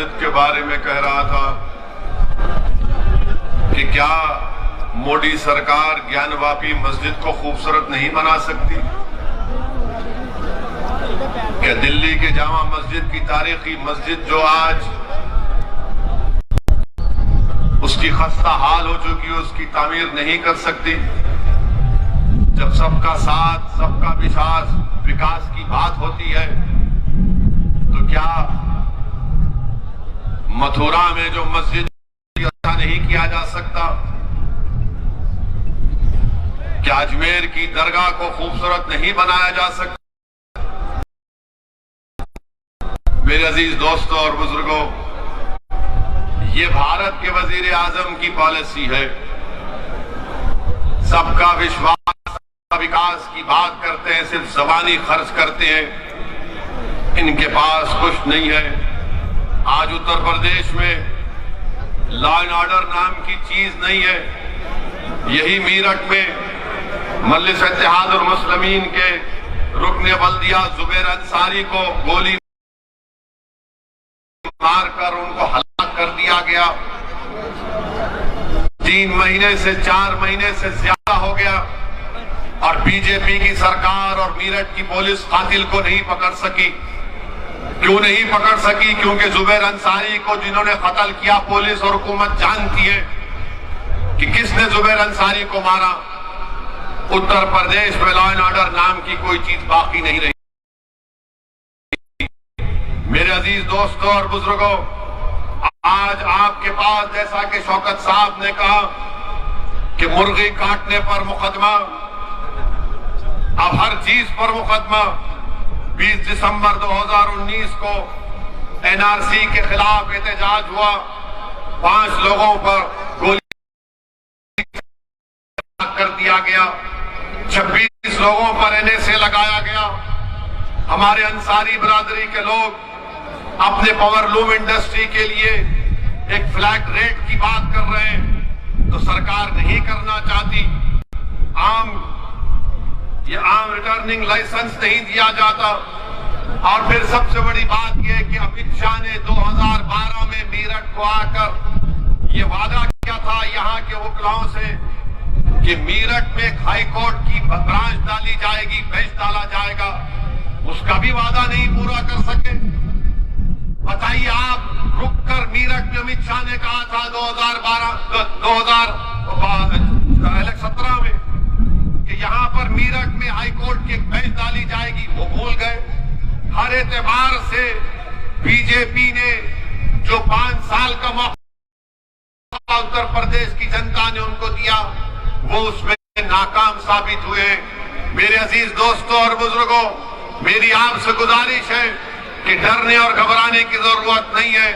मस्जिद के बारे में कह रहा था कि क्या मोदी सरकार ज्ञानवापी मस्जिद को खूबसूरत नहीं बना सकती? क्या दिल्ली के जामा मस्जिद की तारीखी मस्जिद जो आज उसकी खस्ता हाल हो चुकी है, उसकी तामीर नहीं कर सकती? जब सबका साथ, सबका विकास की बात होती है, तो क्या मथुरा में जो मस्जिद अच्छा नहीं किया जा सकता? क्या अजमेर की दरगाह को खूबसूरत नहीं बनाया जा सकता? मेरे अजीज दोस्तों और बुजुर्गों, ये भारत के वजीर आजम की पॉलिसी है। सबका विश्वास, विकास की बात करते हैं, सिर्फ ज़बानी खर्च करते हैं, इनके पास कुछ नहीं है। आज उत्तर प्रदेश में लॉ एंड ऑर्डर नाम की चीज नहीं है। यही मीरठ में मजलिस इत्तेहादुल मुस्लिमीन के रुकने बल्दिया जुबैर अंसारी को गोली मारकर उनको हलाक कर दिया गया। 3 महीने से 4 महीने से ज्यादा हो गया और बीजेपी की सरकार और मीरठ की पुलिस कातिल को नहीं पकड़ सकी। क्यों नहीं पकड़ सकी? क्योंकि जुबैर अंसारी को जिन्होंने कत्ल किया, पुलिस और हुकूमत जानती है कि किसने जुबैर अंसारी को मारा। उत्तर प्रदेश में लॉ एंड ऑर्डर नाम की कोई चीज बाकी नहीं रही। मेरे अजीज दोस्तों और बुजुर्गों, आज आपके पास, जैसा कि शौकत साहब ने कहा कि मुर्गी काटने पर मुकदमा, अब हर चीज पर मुकदमा। 20 दिसंबर 2019 को एनआरसी के खिलाफ एहतजाज हुआ, 5 लोगों पर गोली कर दिया गया, 26 लोगों पर एनएसए लगाया गया। हमारे अंसारी बिरादरी के लोग अपने पावरलूम इंडस्ट्री के लिए एक फ्लैट रेट की बात कर रहे हैं, तो सरकार नहीं करना चाहती। आम रिटर्निंग लाइसेंस नहीं दिया जाता। और फिर सबसे बड़ी बात यह है कि अमित शाह ने 2012 में मीरठ को आकर ये वादा किया था यहाँ के वकीलों से कि मीरठ में हाई कोर्ट की ब्रांच डाली जाएगी, बेंच डाला जाएगा। उसका भी वादा नहीं पूरा कर सके। बताइए, आप रुककर मीरठ में अमित शाह ने कहा था 2017 में कि यहां पर मीरठ में हाई कोर्ट की एक बेंच डाली जाएगी, वो भूल गए। हर एतबार से बीजेपी ने जो 5 साल का मौका उत्तर प्रदेश की जनता ने उनको दिया, वो उसमें नाकाम साबित हुए। मेरे अजीज दोस्तों और बुजुर्गों, मेरी आपसे गुजारिश है कि डरने और घबराने की जरूरत नहीं है।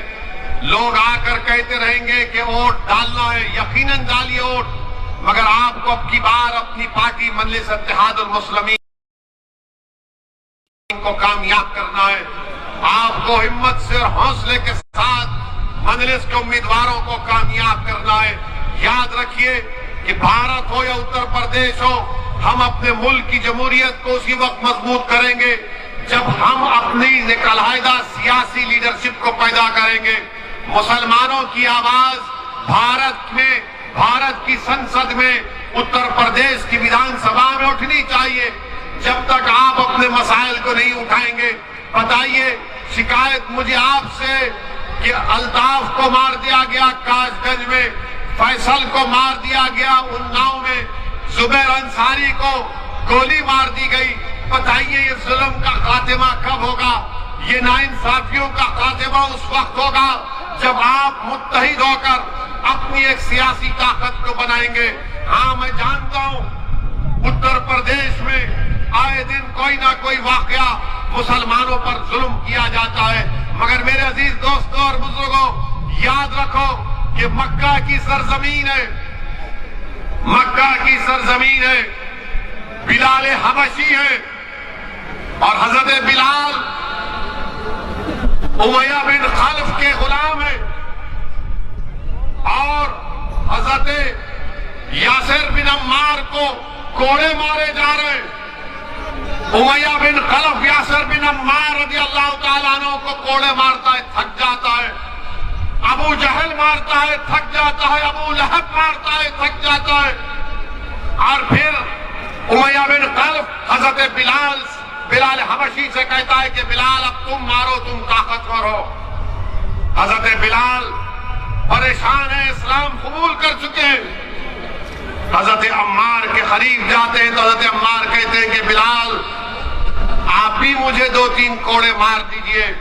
लोग आकर कहते रहेंगे कि वोट डालना है, यकीनन डालिए वोट, मगर आपको अब की बार अपनी पार्टी मजलिस इत्तेहादुल मुस्लिमीन को कामयाब करना है। आपको हिम्मत से और हौसले के साथ मजलिस के उम्मीदवारों को कामयाब करना है। याद रखिए कि भारत हो या उत्तर प्रदेश हो, हम अपने मुल्क की जमहूरियत को उसी वक्त मजबूत करेंगे जब हम अपनी एक अलहदा सियासी लीडरशिप को पैदा करेंगे। मुसलमानों की आवाज भारत में, भारत की संसद में, उत्तर प्रदेश की विधानसभा में उठनी चाहिए। जब तक आप अपने मसाइल को नहीं उठाएंगे, बताइए, शिकायत मुझे आपसे कि अल्ताफ को मार दिया गया कासगंज में, फैसल को मार दिया गया उन्नाव में, जुबैर अंसारी को गोली मार दी गई। बताइए, ये जुल्म का खात्मा कब होगा? ये नाइंसाफियों का खात्मा उस वक्त होगा जब आप मुत्तहिद होकर अपनी एक सियासी ताकत को बनाएंगे। हाँ, मैं जानता हूं उत्तर प्रदेश में आए दिन कोई ना कोई वाकया मुसलमानों पर जुल्म किया जाता है, मगर मेरे अजीज दोस्तों और बुजुर्गों, याद रखो कि मक्का की सरजमीन है, मक्का की सरजमीन है, बिलाल हबशी है और हजरत बिलाल उमैया बिन खल्फ के गुलाम है और हजरत यासिर बिन अम्मार को कोड़े मारे जा रहे हैं। उमैया बिन खल्फ यासिर बिन अम्मार रज़ियल्लाहु ताला अन्हु को कोड़े मारता है, थक जाता है, अबू जहल मारता है, थक जाता है, अबू लहब मारता है, थक जाता है, और फिर उमैया बिन खल्फ हजरत बिलाल हबशी से कहता है कि बिलाल अब तुम मारो, तुम ताकतवर हो। हजरत बिलाल परेशान है, इस्लाम कबूल कर चुके हैं। हजरत अम्मार के करीब जाते हैं तो हजरत अम्मार कहते हैं कि बिलाल आप भी मुझे 2-3 कोड़े मार दीजिए,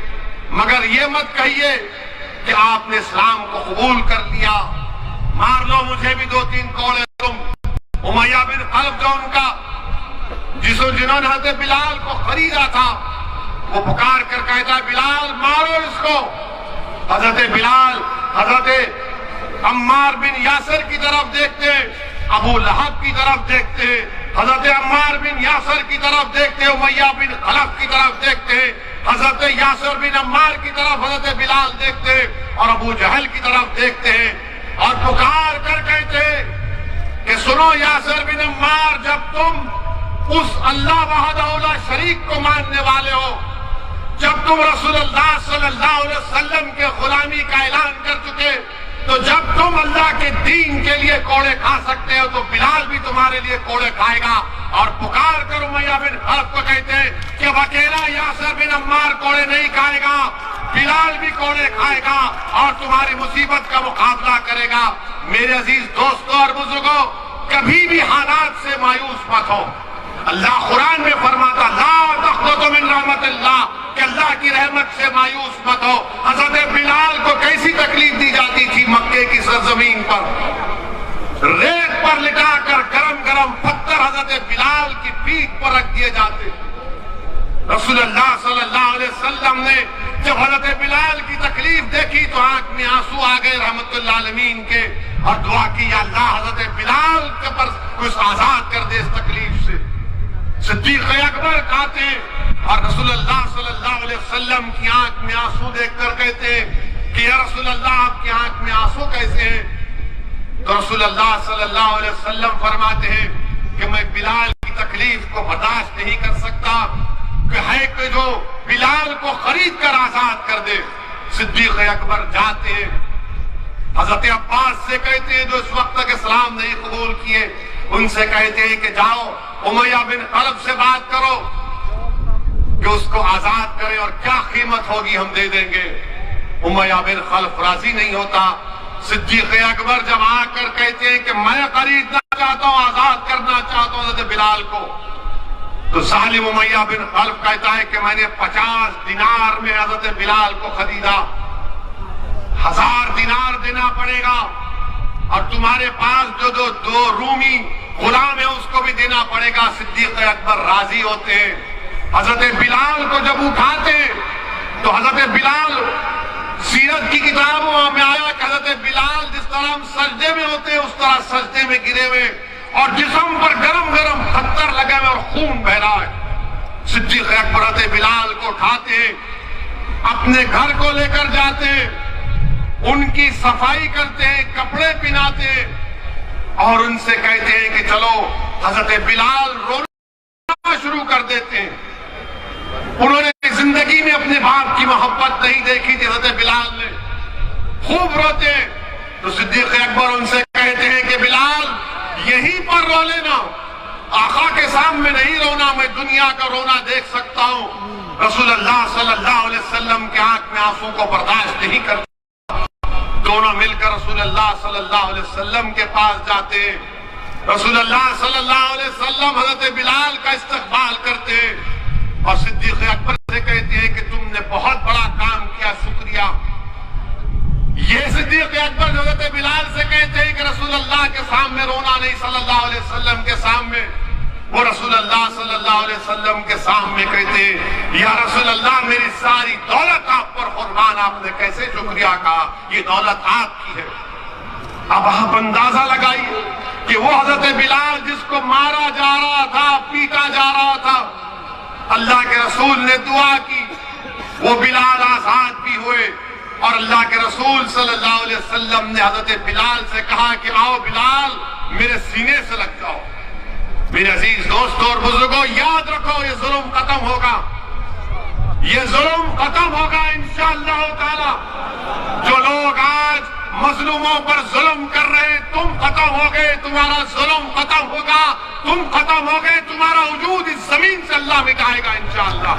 मगर ये मत कहिए कि आपने इस्लाम को कबूल कर लिया, मार लो मुझे भी 2-3 कोड़े। तुम उमैया बिन खल्फ जो उनका जिन्होंने हजरत बिलाल को खरीदा था, वो पुकार कर कहता है बिलाल मारो इसको। हजरत बिलाल हजरत अम्मार बिन यासर की तरफ देखते, अबू लहब की तरफ देखते, हजरत अम्मार बिन यासर की तरफ देखते, उमैया बिन खल्फ की तरफ देखते, हजरत यासर बिन अम्मार की तरफ हजरत बिलाल देखते और अबू जहल की तरफ देखते हैं और पुकार कर कहते कि सुनो यासर बिन अम्मार, जब तुम उस अल्लाह वहदहू ला शरीक को मानने वाले हो, जब तुम रसूलुल्लाह सल्लल्लाहु अलैहि वसल्लम के गुलामी का ऐलान कर चुके, तो जब तुम अल्लाह के दीन के लिए कोड़े खा सकते हो तो बिलाल भी तुम्हारे लिए कोड़े खाएगा। और पुकार कर उमैया बिन खल्फ को कहते हैं कि अब अकेला यासर बिन अम्मार कोड़े नहीं खाएगा, बिलाल भी कोड़े खाएगा और तुम्हारी मुसीबत का मुकाबला करेगा। मेरे अजीज दोस्तों और बुजुर्गों, कभी भी हालात से मायूस मत हो। अल्लाह कुरान में फरमाता ला तक़नतु मिन रहमतिल्लाह, कि अल्लाह की रहमत से मायूस मत हो। हजरत बिलाल को कैसी तकलीफ दी जाती थी मक्के की सरजमीन पर, रेत पर लिटाकर गरम गरम पत्थर हजरत बिलाल की पीठ पर रख दिए जाते। रसूलुल्लाह सल्लल्लाहु अलैहि वसल्लम ने जब हजरत बिलाल की तकलीफ देखी तो आंख में आंसू आ गए रहमतुल्लाह अलमीन के, और दुआ की या अल्लाह हजरत बिलाल के पर कुछ आजाद कर दे इस तकलीफ से। सिद्दीक अकबर कहते और रसूलुल्लाह सल्लल्लाहु अलैहि वसल्लम की आंख में आंसू देखकर कहते कि या रसूलुल्लाह आपकी आंख में आंसू कैसे हैं? तो रसूलुल्लाह सल्लल्लाहु अलैहि वसल्लम फरमाते हैं कि मैं बिलाल की तकलीफ को बर्दाश्त नहीं कर सकता, कि है कि जो बिलाल को खरीद कर आजाद कर दे। सिद्दीक अकबर जाते हैं, हजरत अब्बास से कहते हैं जो इस वक्त तक इस्लाम नहीं कबूल किए, उनसे कहते हैं कि जाओ उमैया बिन खल्फ से बात करो कि उसको आजाद करें और क्या कीमत होगी हम दे देंगे। उमैया बिन खल्फ राजी नहीं होता। सिद्दीक अकबर जब आकर कहते हैं कि मैं खरीदना चाहता हूं, आजाद करना चाहता हूं हजरत बिलाल को, तो सालिम उमैया बिन खल्फ कहता है कि मैंने 50 दिनार में हजरत बिलाल को खरीदा, 1000 दिनार देना पड़ेगा, और तुम्हारे पास जो दो रूमी गुलाम है उसको भी देना पड़ेगा। सिद्दीक अकबर राजी होते हैं। हजरत बिलाल को जब उठाते तो हजरत बिलाल, सीरत की किताबों में आया कि हजरत बिलाल जिस तरह हम सजदे में होते हैं उस तरह सजदे में गिरे हुए और जिस्म पर गरम गरम पत्थर लगे हुए और खून बह रहा है। सिद्दीक अकबर हजरत बिलाल को उठाते, अपने घर को लेकर जाते, उनकी सफाई करते हैं, कपड़े पहनाते और उनसे कहते हैं कि चलो। हजरत बिलाल रोना शुरू कर देते हैं। उन्होंने जिंदगी में अपने बाप की मोहब्बत नहीं देखी थी हजरत बिलाल ने, खूब रोते। तो सिद्दीक अकबर उनसे कहते हैं कि बिलाल यहीं पर रो लेना, आका के सामने नहीं रोना, मैं दुनिया का रोना देख सकता हूं। रसूलुल्लाह सल्लल्लाहु अलैहि वसल्लम के आंख में आंसू को बर्दाश्त नहीं कर, दोनों मिलकर रसूलुल्लाह सल्लल्लाहु अलैहि वसल्लम के पास जाते। रसूलुल्लाह सल्लल्लाहु अलैहि वसल्लम हजरत बिलाल का इस्तकबाल करते और सिद्दीक अकबर से कहते हैं कि तुमने बहुत बड़ा काम किया, शुक्रिया। ये सिद्दीक अकबर हजरत बिलाल से कहते हैं कि रसूलुल्लाह के सामने रोना नहीं, सल्लल्लाहु अलैहि वसल्लम के सामने। वो रसूलुल्लाह सल्लल्लाहु अलैहि वसल्लम के सामने कहते या रसूलुल्लाह मेरी सारी दौलत आप पर कुर्बान, आपने कैसे शुक्रिया कहा, ये दौलत आपकी है। अब आप अंदाजा लगाइए कि वो हजरत बिलाल जिसको मारा जा रहा था, पीटा जा रहा था, अल्लाह के रसूल ने दुआ की, वो बिलाल आजाद भी हुए और अल्लाह के रसूल सल्लल्लाहु अलैहि वसल्लम ने हजरत बिलाल से कहा कि आओ बिलाल मेरे सीने से लग जाओ। मेरे अजीज दोस्तों और बुजुर्गों, याद रखो ये जुल्म खत्म होगा, ये जुल्म खत्म होगा इंशाअल्लाह ताला। जो लोग आज मजलूमों पर जुल्म कर रहे हैं, तुम खत्म हो गए, तुम्हारा जुल्म खत्म होगा, तुम खत्म हो गए, तुम्हारा वजूद इस जमीन से अल्लाह मिटाएगा इंशाअल्लाह।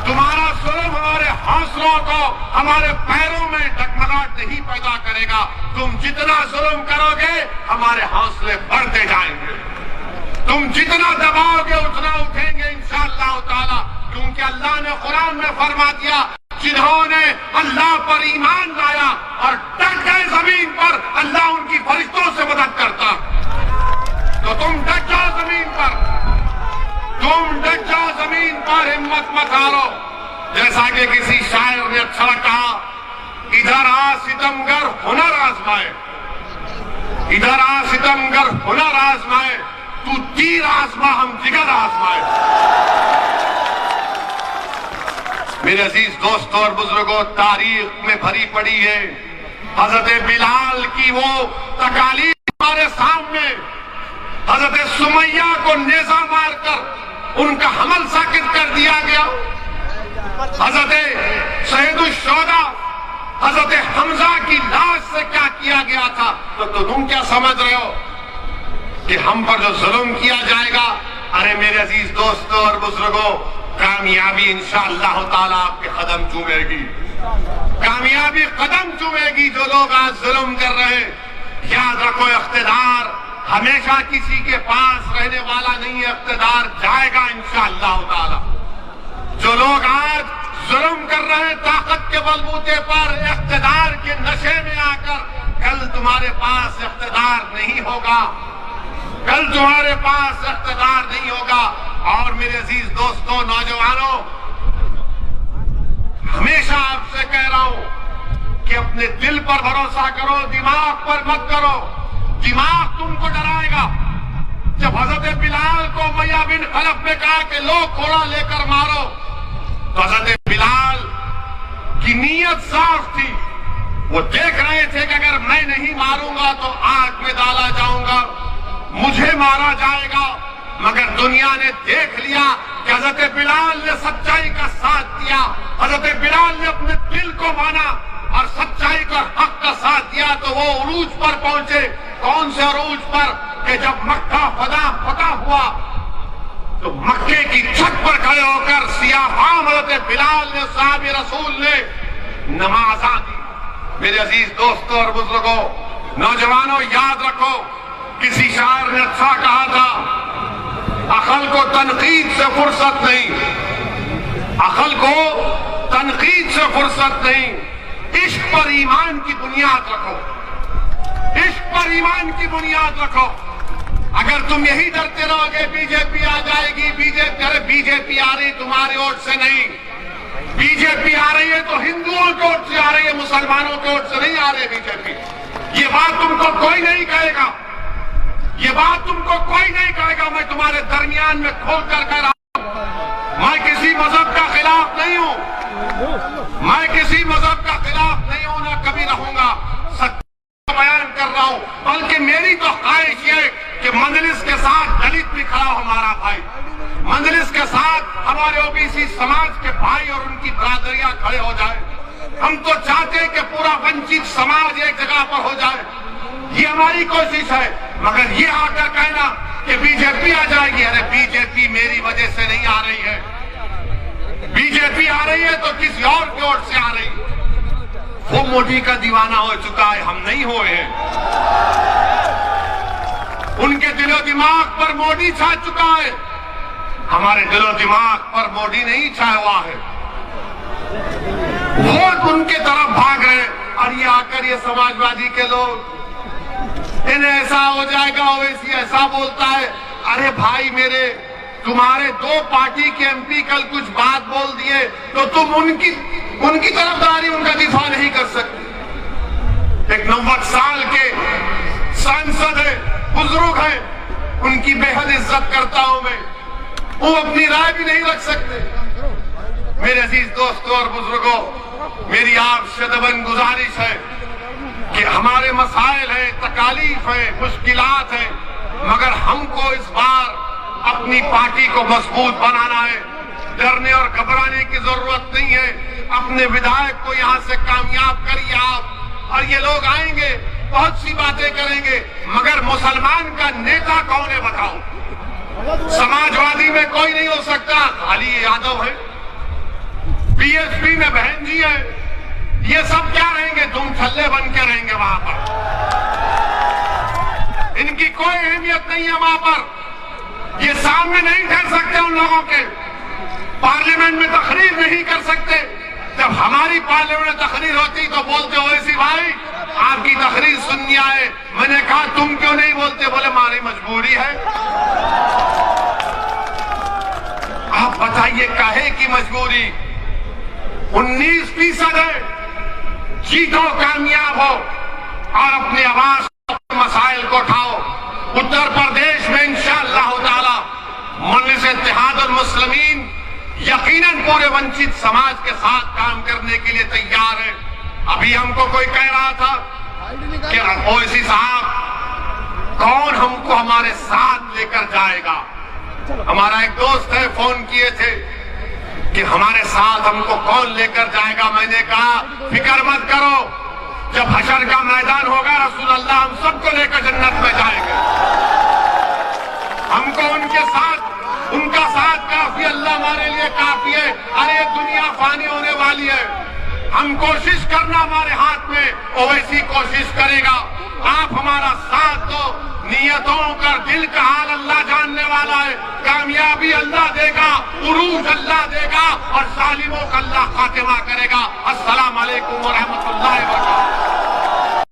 तुम्हारा जुल्म हमारे हौसलों को, हमारे पैरों में डगमगाहट नहीं पैदा करेगा। तुम जितना जुल्म करोगे हमारे हौसले बढ़ते जाएंगे, तुम जितना दबाओगे उतना उठेंगे इंशाअल्लाह ताला। क्योंकि अल्लाह ने कुरान में फरमा दिया, जिन्होंने अल्लाह पर ईमान लाया और डट गए जमीन पर, अल्लाह उनकी फरिश्तों से मदद करता। तो तुम डट जाओ जमीन पर, तुम डट जाओ जमीन पर, हिम्मत मत हारो। जैसा कि किसी शायर ने अच्छा कहा, इधर आ सितमगर हुनर आजमाए, इधर आ सितमगर हुनर आजमाए, तू तीर आजमा हम जिगर आजमाए। मेरे अजीज दोस्तों और बुजुर्गों, तारीख में भरी पड़ी है हजरत बिलाल की वो तकालीफ हमारे सामने। हजरत सुमैया को नेजा मारकर उनका हमल साकित कर दिया गया। हजरत सैयदुश्शोहदा हजरत हमजा की लाश से क्या किया गया था, तो तुम क्या समझ रहे हो कि हम पर जो जुल्म किया जाएगा? अरे मेरे अजीज दोस्तों और बुजुर्गों, कामयाबी इंशाअल्लाह ताला आपके कदम चूमेगी, कामयाबी कदम चूमेगी। जो लोग आज जुल्म कर रहे हैं, याद रखो, इख्तिदार हमेशा किसी के पास रहने वाला नहीं है, इख्तिदार जाएगा इंशाअल्लाह ताला। जो लोग आज जुल्म कर रहे हैं ताकत के बलबूते पर, इख्तिदार के नशे में आकर, कल तुम्हारे पास इख्तिदार नहीं होगा, कल तुम्हारे पास इख्तिदार नहीं होगा। और मेरे अजीज दोस्तों, नौजवानों, हमेशा आपसे कह रहा हूं कि अपने दिल पर भरोसा करो, दिमाग पर मत करो। दिमाग तुमको डराएगा। जब हजरत बिलाल को उमैया बिन खलफ ने कहा कि लो घोड़ा लेकर मारो, तो हजरत बिलाल की नीयत साफ थी। वो देख रहे थे कि अगर मैं नहीं मारूंगा तो आग में डाला जाऊंगा, मुझे मारा जाएगा। मगर दुनिया ने देख लिया कि हजरत बिलाल ने सच्चाई का साथ दिया, हजरत बिलाल ने अपने दिल को माना और सच्चाई का हक का साथ दिया। तो वो उरूज पर पहुंचे। कौन से उरूज पर? कि जब मक्का फतह हुआ तो मक्के की छत पर खड़े होकर सियाफाम हजरत बिलाल ने, साहबी रसूल ने नमाज दी। मेरे अजीज दोस्तों और बुजुर्गों, नौजवानों, याद रखो, किसी शायर ने अच्छा कहा था, अकल को तनकीद से फुर्सत नहीं, अकल को तनकीद से फुर्सत नहीं। इश्क पर ईमान की बुनियाद रखो, इश्क पर ईमान की बुनियाद रखो। अगर तुम यही डरते रहोगे बीजेपी आ जाएगी, बीजेपी आ रही तुम्हारे वोट से नहीं, बीजेपी आ रही है तो हिंदुओं के वोट से आ रही है, मुसलमानों के वोट से नहीं आ रही बीजेपी। ये बात तुमको कोई नहीं कहेगा, ये बात तुमको कोई नहीं कहेगा। मैं तुम्हारे दरमियान में खोल कर कह रहा हूं, मैं किसी मजहब का खिलाफ नहीं हूं, मैं किसी मजहब का खिलाफ नहीं हूं, ना कभी रहूंगा। सत्य बयान कर रहा हूं, बल्कि मेरी तो ख्वाहिश है कि मंजलिस के साथ दलित भी खड़ा हो हमारा भाई, मंजलिस के साथ हमारे ओबीसी समाज के भाई और उनकी बरादरियां खड़े हो जाए। हम तो चाहते हैं कि पूरा वंचित समाज एक जगह पर हो जाए, ये हमारी कोशिश है। मगर ये आकर कहना कि बीजेपी आ जाएगी, अरे बीजेपी मेरी वजह से नहीं आ रही है, बीजेपी आ रही है तो किसी और की ओर से आ रही है। वो मोदी का दीवाना हो चुका है, हम नहीं हुए हैं। उनके दिलो दिमाग पर मोदी छा चुका है, हमारे दिलो दिमाग पर मोदी नहीं छाया हुआ है। वो उनके तरफ भाग रहे और ये आकर ये समाजवादी के लोग, इन्हें ऐसा हो जाएगा, ओवैसी ऐसा बोलता है। अरे भाई मेरे, तुम्हारे दो पार्टी के एमपी कल कुछ बात बोल दिए तो तुम उनकी तरफदारी, उनका दिफा नहीं कर सकते। एक 90 साल के सांसद है, बुजुर्ग है, उनकी बेहद इज्जत करता हूं मैं, वो अपनी राय भी नहीं रख सकते। मेरे अजीज दोस्तों और बुजुर्गों, मेरी आपसे दबन गुजारिश है कि हमारे मसाइल हैं, तकालीफ है, मुश्किलात है, मगर हमको इस बार अपनी पार्टी को मजबूत बनाना है। डरने और घबराने की जरूरत नहीं है। अपने विधायक को यहां से कामयाब करिए आप, और ये लोग आएंगे, बहुत सी बातें करेंगे, मगर मुसलमान का नेता कौन है बताओ? समाजवादी में कोई नहीं हो सकता, खाली यादव है। बीएसपी में बहन जी है। ये सब क्या रहेंगे? तुम छल्ले बन के रहेंगे वहां पर। इनकी कोई अहमियत नहीं है वहां पर। ये सामने नहीं ठहर सकते उन लोगों के, पार्लियामेंट में तकरीर नहीं कर सकते। जब हमारी पार्लियामेंट में तकरीर होती तो बोलते ओवैसी भाई आपकी तकरीर सुननी आए। मैंने कहा तुम क्यों नहीं बोलते? बोले हमारी मजबूरी है। आप बताइए काहे की मजबूरी? 19% है, जीतो, कामयाब हो और अपनी आवाज मसाइल को उठाओ। उत्तर प्रदेश में इंशाअल्लाह ताला मजलिस इत्तेहादुल मुस्लिमीन यकीनन पूरे वंचित समाज के साथ काम करने के लिए तैयार है। अभी हमको कोई कह रहा था कि ओवैसी साहब कौन हमको हमारे साथ लेकर जाएगा? हमारा एक दोस्त है, फोन किए थे कि हमारे साथ हमको कौन लेकर जाएगा। मैंने कहा फिक्र मत करो, जब हशर का मैदान होगा रसूल अल्लाह हम सबको लेकर जन्नत में जाएंगे। हमको उनका साथ काफी, अल्लाह हमारे लिए काफी है। अरे दुनिया फानी होने वाली है, हम कोशिश करना हमारे हाथ में, ओवैसी कोशिश करेगा। आप हमारा साथ दो, नियतों का दिल का हाल अल्लाह जानने वाला है। कामयाबी अल्लाह देगा, उरूज अल्लाह देगा और सालिमों का अल्लाह खातिमा करेगा।